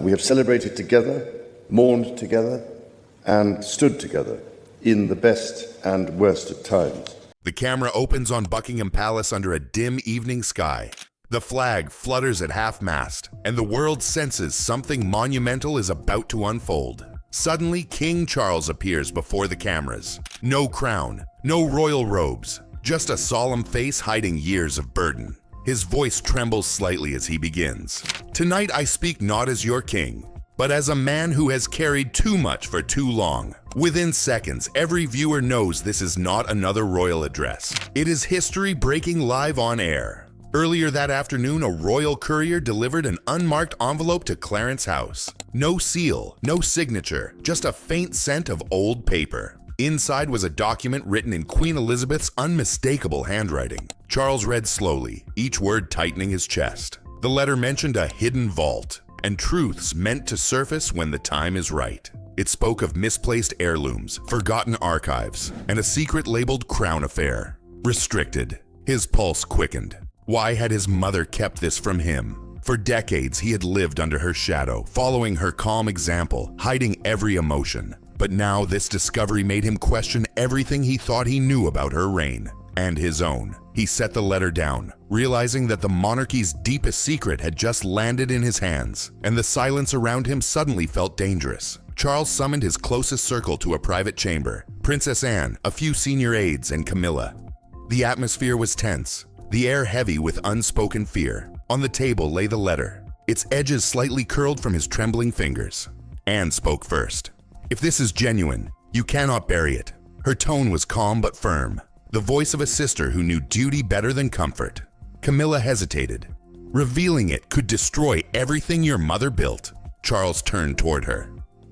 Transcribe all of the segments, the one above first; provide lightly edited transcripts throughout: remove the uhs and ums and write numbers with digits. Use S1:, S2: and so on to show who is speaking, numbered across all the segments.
S1: We have celebrated together, mourned together, and stood together in the best and worst of times.
S2: The camera opens on Buckingham Palace under a dim evening sky. The flag flutters at half-mast, and the world senses something monumental is about to unfold. Suddenly, King Charles appears before the cameras. No crown, no royal robes, just a solemn face hiding years of burden. His voice trembles slightly as he begins. "Tonight I speak not as your king, but as a man who has carried too much for too long." Within seconds, every viewer knows this is not another royal address. It is history breaking live on air. Earlier that afternoon, a royal courier delivered an unmarked envelope to Clarence House. No seal, no signature, just a faint scent of old paper. Inside was a document written in Queen Elizabeth's unmistakable handwriting. Charles read slowly, each word tightening his chest. The letter mentioned a hidden vault and truths meant to surface when the time is right. It spoke of misplaced heirlooms, forgotten archives, and a secret labeled crown affair. Restricted. His pulse quickened. Why had his mother kept this from him? For decades, he had lived under her shadow, following her calm example, hiding every emotion. But now this discovery made him question everything he thought he knew about her reign, and his own. He set the letter down, realizing that the monarchy's deepest secret had just landed in his hands, and the silence around him suddenly felt dangerous. Charles summoned his closest circle to a private chamber: Princess Anne, a few senior aides, and Camilla. The atmosphere was tense, the air heavy with unspoken fear. On the table lay the letter, its edges slightly curled from his trembling fingers. Anne spoke first. "If this is genuine, you cannot bury it." Her tone was calm but firm, the voice of a sister who knew duty better than comfort. Camilla hesitated. "Revealing it could destroy everything your mother built." Charles turned toward her.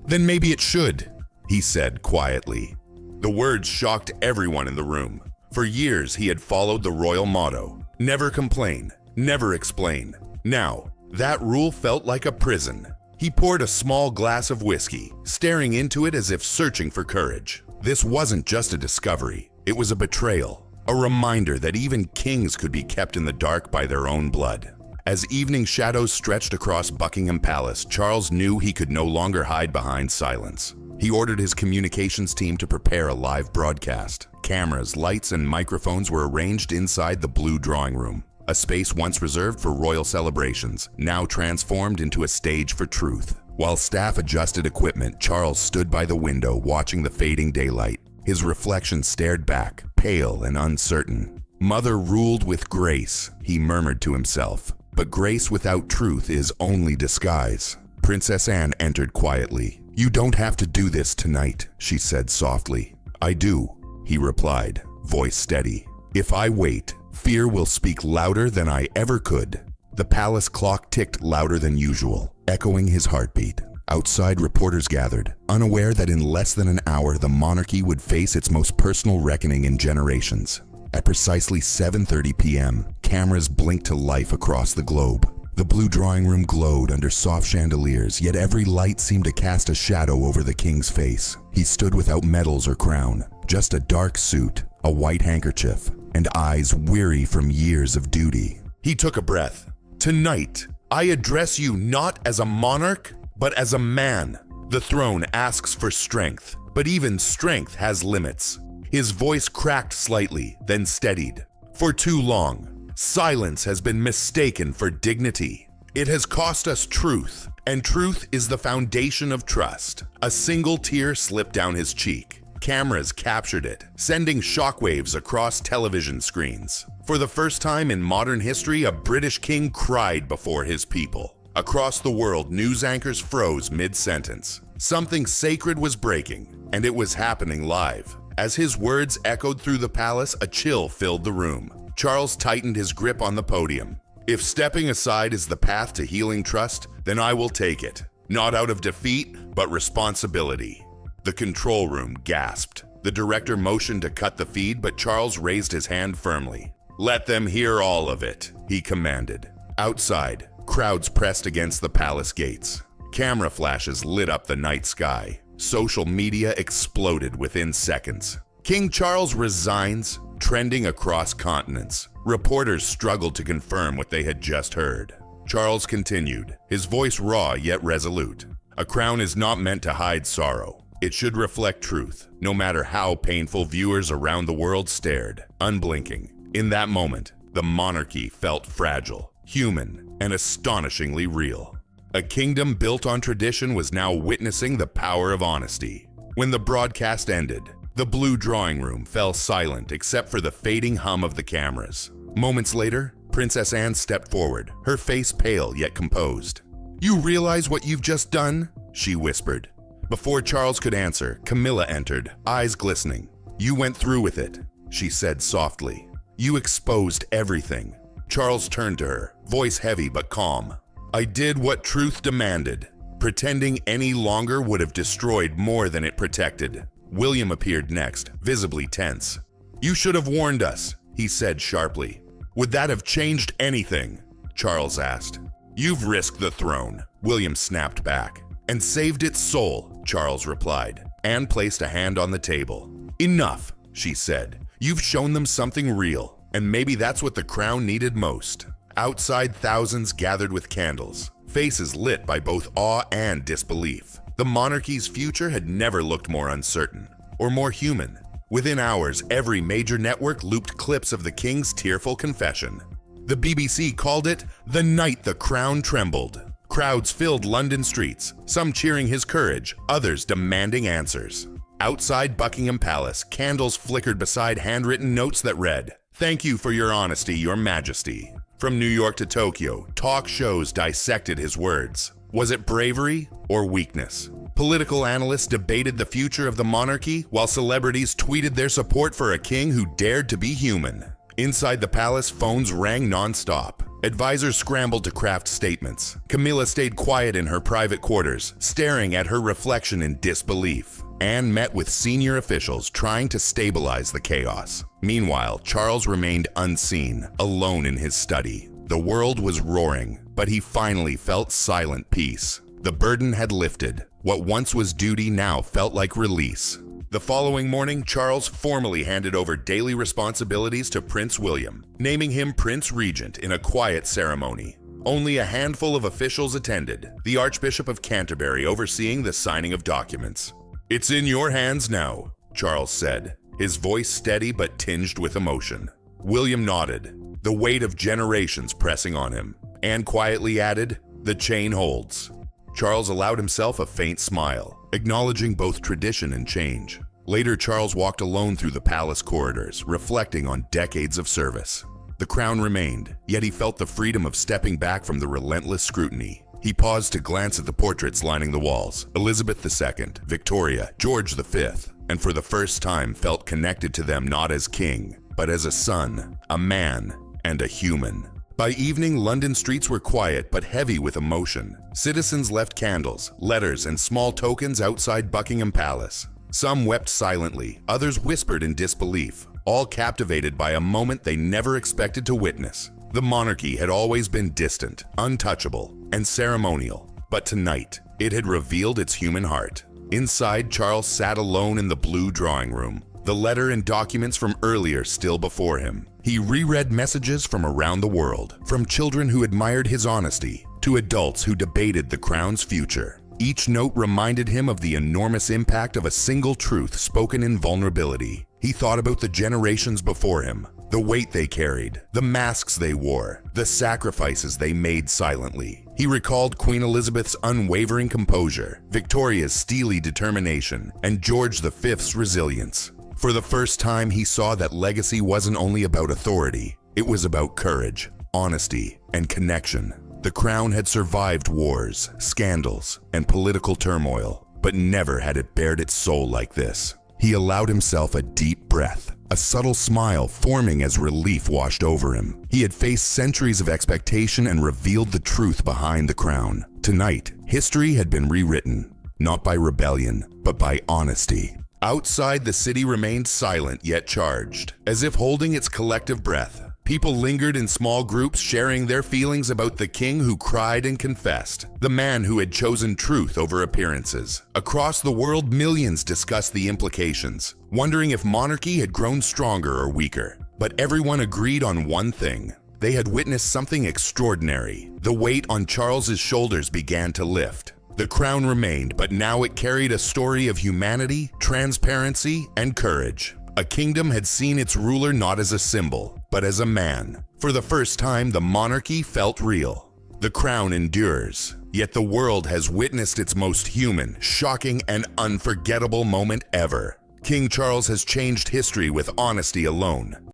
S2: "Then maybe it should," he said quietly. The words shocked everyone in the room. For years, he had followed the royal motto, never complain, never explain. Now, that rule felt like a prison. He poured a small glass of whiskey, staring into it as if searching for courage. This wasn't just a discovery, it was a betrayal, a reminder that even kings could be kept in the dark by their own blood. As evening shadows stretched across Buckingham Palace, Charles knew he could no longer hide behind silence. He ordered his communications team to prepare a live broadcast. Cameras, lights, and microphones were arranged inside the blue drawing room, a space once reserved for royal celebrations, now transformed into a stage for truth. While staff adjusted equipment, Charles stood by the window watching the fading daylight. His reflection stared back, pale and uncertain. "Mother ruled with grace," he murmured to himself. "But grace without truth is only disguise." Princess Anne entered quietly. "You don't have to do this tonight," she said softly. "I do," he replied, voice steady. "If I wait, fear will speak louder than I ever could." The palace clock ticked louder than usual, echoing his heartbeat. Outside, reporters gathered, unaware that in less than an hour the monarchy would face its most personal reckoning in generations. At precisely 7:30 p.m., cameras blinked to life across the globe. The blue drawing room glowed under soft chandeliers, yet every light seemed to cast a shadow over the king's face. He stood without medals or crown, just a dark suit, a white handkerchief, and eyes weary from years of duty. He took a breath. "Tonight, I address you not as a monarch, but as a man. The throne asks for strength, but even strength has limits." His voice cracked slightly, then steadied. "For too long, silence has been mistaken for dignity. It has cost us truth, and truth is the foundation of trust." A single tear slipped down his cheek. Cameras captured it, sending shockwaves across television screens. For the first time in modern history, a British king cried before his people. Across the world, news anchors froze mid-sentence. Something sacred was breaking, and it was happening live. As his words echoed through the palace, a chill filled the room. Charles tightened his grip on the podium. "If stepping aside is the path to healing trust, then I will take it. Not out of defeat, but responsibility." The control room gasped. The director motioned to cut the feed, but Charles raised his hand firmly. "Let them hear all of it," he commanded. Outside, crowds pressed against the palace gates. Camera flashes lit up the night sky. Social media exploded within seconds. "King Charles resigns," trending across continents. Reporters struggled to confirm what they had just heard. Charles continued, his voice raw yet resolute. A crown is not meant to hide sorrow. It should reflect truth, no matter how painful viewers around the world stared, unblinking. In that moment, the monarchy felt fragile, human, and astonishingly real. A kingdom built on tradition was now witnessing the power of honesty. When the broadcast ended, the blue drawing room fell silent except for the fading hum of the cameras. Moments later, Princess Anne stepped forward, her face pale yet composed. "You realize what you've just done?" she whispered. Before Charles could answer, Camilla entered, eyes glistening. "You went through with it," she said softly. "You exposed everything." Charles turned to her, voice heavy but calm. "I did what truth demanded. Pretending any longer would have destroyed more than it protected." William appeared next, visibly tense. "You should have warned us," he said sharply. "Would that have changed anything?" Charles asked. "You've risked the throne," William snapped back. "And saved its soul," Charles replied. Anne placed a hand on the table. "Enough," she said. "You've shown them something real, and maybe that's what the crown needed most." Outside, thousands gathered with candles, faces lit by both awe and disbelief. The monarchy's future had never looked more uncertain, or more human. Within hours, every major network looped clips of the king's tearful confession. The BBC called it "the night the crown trembled." Crowds filled London streets, some cheering his courage, others demanding answers. Outside Buckingham Palace, candles flickered beside handwritten notes that read, "Thank you for your honesty, Your Majesty." From New York to Tokyo, talk shows dissected his words. Was it bravery or weakness? Political analysts debated the future of the monarchy, while celebrities tweeted their support for a king who dared to be human. Inside the palace, phones rang non-stop. Advisors scrambled to craft statements. Camilla stayed quiet in her private quarters, staring at her reflection in disbelief. Anne met with senior officials trying to stabilize the chaos. Meanwhile, Charles remained unseen, alone in his study. The world was roaring, but he finally felt silent peace. The burden had lifted. What once was duty now felt like release. The following morning, Charles formally handed over daily responsibilities to Prince William, naming him Prince Regent in a quiet ceremony. Only a handful of officials attended, the Archbishop of Canterbury overseeing the signing of documents. "It's in your hands now," Charles said, his voice steady but tinged with emotion. William nodded, the weight of generations pressing on him, and quietly added, "The chain holds." Charles allowed himself a faint smile, acknowledging both tradition and change. Later, Charles walked alone through the palace corridors, reflecting on decades of service. The crown remained, yet he felt the freedom of stepping back from the relentless scrutiny. He paused to glance at the portraits lining the walls, Elizabeth II, Victoria, George V, and for the first time felt connected to them not as king, but as a son, a man, and a human. By evening, London streets were quiet but heavy with emotion. Citizens left candles, letters, and small tokens outside Buckingham Palace. Some wept silently, others whispered in disbelief, all captivated by a moment they never expected to witness. The monarchy had always been distant, untouchable, and ceremonial, but tonight, it had revealed its human heart. Inside, Charles sat alone in the blue drawing room, the letter and documents from earlier still before him. He reread messages from around the world, from children who admired his honesty to adults who debated the crown's future. Each note reminded him of the enormous impact of a single truth spoken in vulnerability. He thought about the generations before him, the weight they carried, the masks they wore, the sacrifices they made silently. He recalled Queen Elizabeth's unwavering composure, Victoria's steely determination, and George V's resilience. For the first time, he saw that legacy wasn't only about authority, it was about courage, honesty, and connection. The crown had survived wars, scandals, and political turmoil, but never had it bared its soul like this. He allowed himself a deep breath, a subtle smile forming as relief washed over him. He had faced centuries of expectation and revealed the truth behind the crown. Tonight, history had been rewritten, not by rebellion, but by honesty. Outside, the city remained silent yet charged, as if holding its collective breath. People lingered in small groups, sharing their feelings about the king who cried and confessed, the man who had chosen truth over appearances. Across the world, millions discussed the implications, wondering if monarchy had grown stronger or weaker. But everyone agreed on one thing: They had witnessed something extraordinary. The weight on Charles's shoulders began to lift. The crown remained, but now it carried a story of humanity, transparency, and courage. A kingdom had seen its ruler not as a symbol, but as a man. For the first time, the monarchy felt real. The crown endures, yet the world has witnessed its most human, shocking, and unforgettable moment ever. King Charles has changed history with honesty alone.